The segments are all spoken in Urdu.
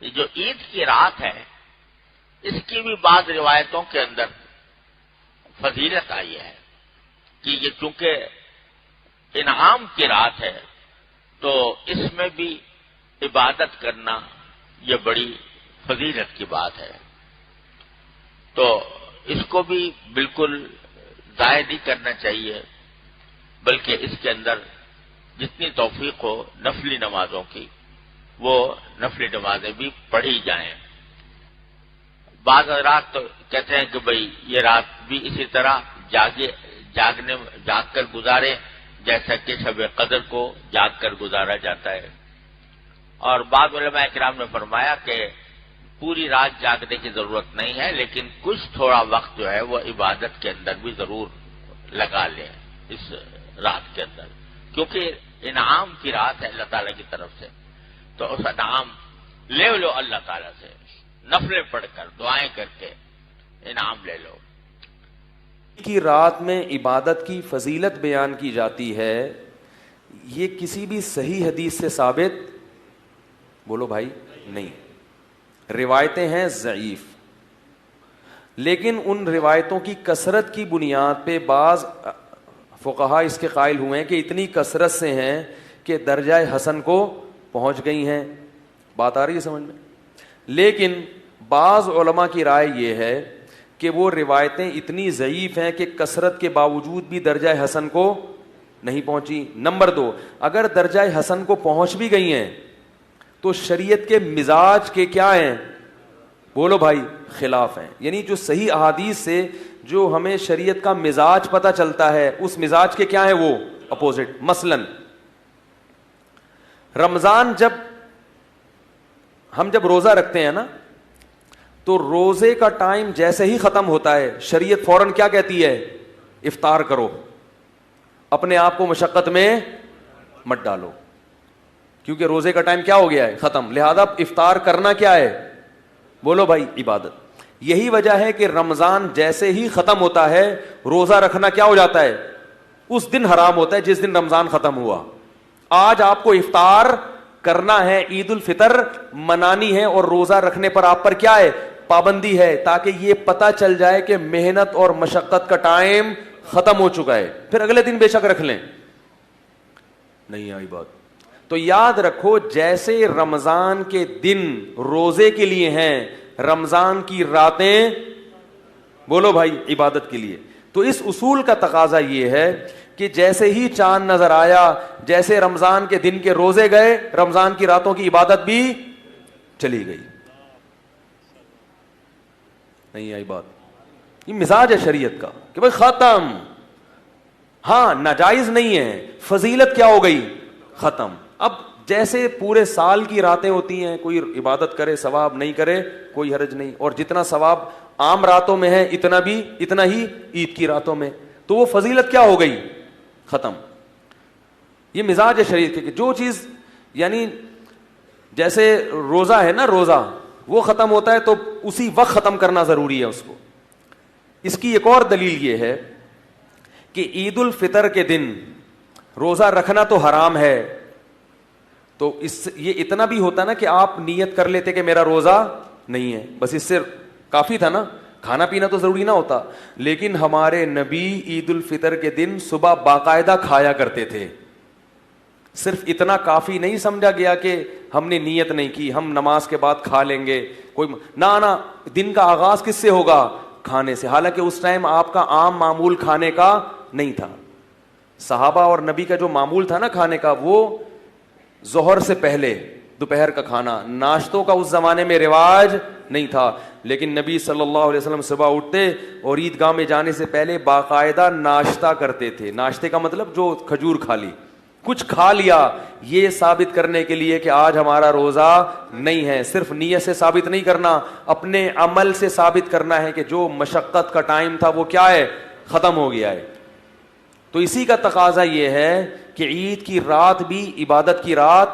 جو عید کی رات ہے اس کی بھی بعض روایتوں کے اندر فضیلت آئی ہے کہ یہ چونکہ انعام کی رات ہے تو اس میں بھی عبادت کرنا یہ بڑی فضیلت کی بات ہے، تو اس کو بھی بالکل ضائع نہیں کرنا چاہیے، بلکہ اس کے اندر جتنی توفیق ہو نفلی نمازوں کی وہ نفلی نمازیں بھی پڑھی جائیں۔ بعض حضرات تو کہتے ہیں کہ بھئی یہ رات بھی اسی طرح جاگ کر گزارے جیسا کہ شب قدر کو جاگ کر گزارا جاتا ہے، اور بعض علماء کرام نے فرمایا کہ پوری رات جاگنے کی ضرورت نہیں ہے، لیکن کچھ تھوڑا وقت جو ہے وہ عبادت کے اندر بھی ضرور لگا لیں اس رات کے اندر، کیونکہ انعام کی رات ہے اللہ تعالیٰ کی طرف سے، تو اس انعام لے لو اللہ تعالیٰ سے، نفلیں پڑھ کر دعائیں کر کے انعام لے لو۔ کی رات میں عبادت کی فضیلت بیان کی جاتی ہے، یہ کسی بھی صحیح حدیث سے ثابت بولو بھائی نہیں، روایتیں ہیں ضعیف، لیکن ان روایتوں کی کثرت کی بنیاد پہ بعض فقہا اس کے قائل ہوئے ہیں کہ اتنی کثرت سے ہیں کہ درجہ حسن کو پہنچ گئی ہیں۔ بات آ رہی ہے سمجھ میں؟ لیکن بعض علماء کی رائے یہ ہے کہ وہ روایتیں اتنی ضعیف ہیں کہ کثرت کے باوجود بھی درجہ حسن کو نہیں پہنچی۔ نمبر 2، اگر درجہ حسن کو پہنچ بھی گئی ہیں تو شریعت کے مزاج کے کیا ہیں؟ بولو بھائی خلاف ہیں، یعنی جو صحیح احادیث سے جو ہمیں شریعت کا مزاج پتہ چلتا ہے اس مزاج کے کیا ہیں؟ وہ اپوزٹ۔ مثلا رمضان ہم جب روزہ رکھتے ہیں نا تو روزے کا ٹائم جیسے ہی ختم ہوتا ہے شریعت فوراً کیا کہتی ہے؟ افطار کرو، اپنے آپ کو مشقت میں مت ڈالو، کیونکہ روزے کا ٹائم کیا ہو گیا ہے؟ ختم، لہذا افطار کرنا کیا ہے؟ بولو بھائی عبادت۔ یہی وجہ ہے کہ رمضان جیسے ہی ختم ہوتا ہے روزہ رکھنا کیا ہو جاتا ہے؟ اس دن حرام ہوتا ہے جس دن رمضان ختم ہوا۔ آج آپ کو افطار کرنا ہے، عید الفطر منانی ہے، اور روزہ رکھنے پر آپ پر کیا ہے؟ پابندی ہے، تاکہ یہ پتہ چل جائے کہ محنت اور مشقت کا ٹائم ختم ہو چکا ہے، پھر اگلے دن بے شک رکھ لیں۔ نہیں آئی بات؟ تو یاد رکھو جیسے رمضان کے دن روزے کے لیے ہیں، رمضان کی راتیں بولو بھائی عبادت کے لیے۔ تو اس اصول کا تقاضا یہ ہے کہ جیسے ہی چاند نظر آیا، جیسے رمضان کے دن کے روزے گئے، رمضان کی راتوں کی عبادت بھی چلی گئی۔ نہیں آئی بات؟ یہ مزاج ہے شریعت کا کہ بھائی ختم، ہاں ناجائز نہیں ہے، فضیلت کیا ہو گئی؟ ختم۔ اب جیسے پورے سال کی راتیں ہوتی ہیں، کوئی عبادت کرے ثواب، نہیں کرے کوئی حرج نہیں، اور جتنا ثواب عام راتوں میں ہے اتنا ہی عید کی راتوں میں، تو وہ فضیلت کیا ہو گئی؟ ختم۔ یہ مزاج ہے شریعت کے کہ جو چیز یعنی جیسے روزہ ہے نا، روزہ وہ ختم ہوتا ہے تو اسی وقت ختم کرنا ضروری ہے اس کو۔ اس کی ایک اور دلیل یہ ہے کہ عید الفطر کے دن روزہ رکھنا تو حرام ہے، تو یہ اتنا بھی ہوتا نا کہ آپ نیت کر لیتے کہ میرا روزہ نہیں ہے، بس اس سے کافی تھا نا، کھانا پینا تو ضروری نہ ہوتا۔ لیکن ہمارے نبی عید الفطر کے دن صبح باقاعدہ کھایا کرتے تھے، صرف اتنا کافی نہیں سمجھا گیا کہ ہم نے نیت نہیں کی، ہم نماز کے بعد کھا لیں گے، کوئی نہ، دن کا آغاز کس سے ہوگا؟ کھانے سے، حالانکہ اس ٹائم آپ کا عام معمول کھانے کا نہیں تھا۔ صحابہ اور نبی کا جو معمول تھا نا کھانے کا، وہ ظہر سے پہلے دوپہر کا کھانا، ناشتوں کا اس زمانے میں رواج نہیں تھا، لیکن نبی صلی اللہ علیہ وسلم صبح اٹھتے اور عیدگاہ میں جانے سے پہلے باقاعدہ ناشتہ کرتے تھے۔ ناشتے کا مطلب جو کھجور کھا لی، کچھ کھا لیا، یہ ثابت کرنے کے لیے کہ آج ہمارا روزہ نہیں ہے۔ صرف نیت سے ثابت نہیں کرنا، اپنے عمل سے ثابت کرنا ہے کہ جو مشقت کا ٹائم تھا وہ کیا ہے؟ ختم ہو گیا ہے۔ تو اسی کا تقاضا یہ ہے کہ عید کی رات بھی عبادت کی رات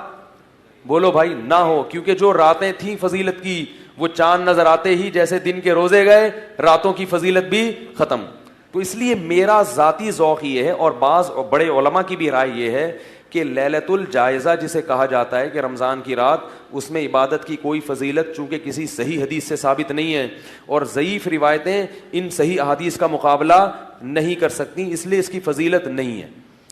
بولو بھائی نہ ہو، کیونکہ جو راتیں تھیں فضیلت کی وہ چاند نظر آتے ہی جیسے دن کے روزے گئے، راتوں کی فضیلت بھی ختم۔ تو اس لیے میرا ذاتی ذوق یہ ہے، اور بعض بڑے علماء کی بھی رائے یہ ہے کہ لیلۃ الجائزہ جسے کہا جاتا ہے کہ رمضان کی رات، اس میں عبادت کی کوئی فضیلت چونکہ کسی صحیح حدیث سے ثابت نہیں ہے، اور ضعیف روایتیں ان صحیح احادیث کا مقابلہ نہیں کر سکتی، اس لیے اس کی فضیلت نہیں ہے۔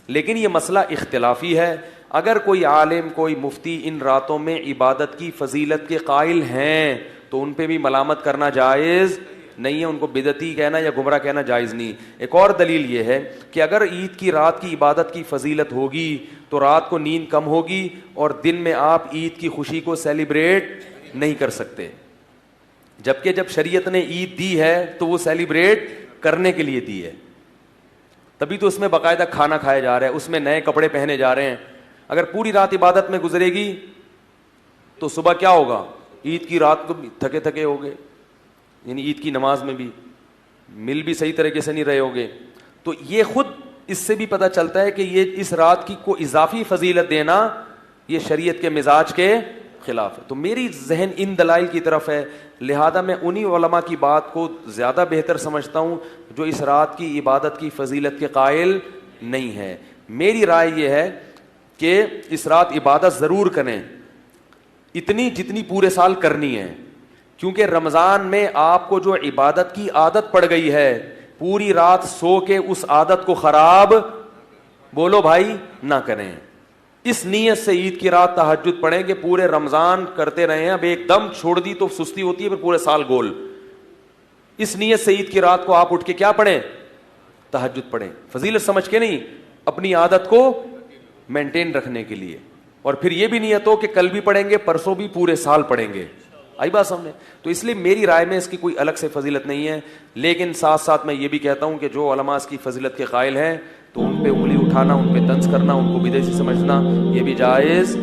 لیکن یہ مسئلہ اختلافی ہے، اگر کوئی عالم کوئی مفتی ان راتوں میں عبادت کی فضیلت کے قائل ہیں تو ان پہ بھی ملامت کرنا جائز نہیں ہے، ان کو بدعتی کہنا یا گمراہ کہنا جائز نہیں۔ ایک اور دلیل یہ ہے کہ اگر عید کی رات کی عبادت کی فضیلت ہوگی تو رات کو نیند کم ہوگی اور دن میں آپ عید کی خوشی کو سیلیبریٹ نہیں کر سکتے، جبکہ جب شریعت نے عید دی ہے تو وہ سیلیبریٹ کرنے کے لیے دی ہے، تبھی تو اس میں باقاعدہ کھانا کھایا جا رہا ہے، اس میں نئے کپڑے پہنے جا رہے ہیں۔ اگر پوری رات عبادت میں گزرے گی تو صبح کیا ہوگا؟ عید کی رات کو تھکے تھکے ہوگے، یعنی عید کی نماز میں بھی مل بھی صحیح طریقے سے نہیں رہے ہوگے۔ تو یہ خود اس سے بھی پتہ چلتا ہے کہ یہ اس رات کی کو اضافی فضیلت دینا یہ شریعت کے مزاج کے خلاف ہے۔ تو میری ذہن ان دلائل کی طرف ہے، لہذا میں انہی علماء کی بات کو زیادہ بہتر سمجھتا ہوں جو اس رات کی عبادت کی فضیلت کے قائل نہیں ہے۔ میری رائے یہ ہے کہ اس رات عبادت ضرور کریں، اتنی جتنی پورے سال کرنی ہے، کیونکہ رمضان میں آپ کو جو عبادت کی عادت پڑ گئی ہے، پوری رات سو کے اس عادت کو خراب بولو بھائی نہ کریں۔ اس نیت سے عید کی رات تہجد پڑھیں کہ پورے رمضان کرتے رہے ہیں، اب ایک دم چھوڑ دی تو سستی ہوتی ہے، پھر پورے سال گول۔ اس نیت سے عید کی رات کو آپ اٹھ کے کیا پڑھیں؟ تہجد پڑھیں، فضیلت سمجھ کے نہیں، اپنی عادت کو مینٹین رکھنے کے لیے، اور پھر یہ بھی نیت ہو کہ کل بھی پڑھیں گے، پرسوں بھی، پورے سال پڑھیں گے۔ آئی بات سامنے؟ تو اس لیے میری رائے میں اس کی کوئی الگ سے فضیلت نہیں ہے، لیکن ساتھ ساتھ میں یہ بھی کہتا ہوں کہ جو علماء اس کی فضیلت کے قائل ہیں تو ان پہ انگلی اٹھانا، ان پہ طنز کرنا، ان کو بدعتی سمجھنا یہ بھی جائز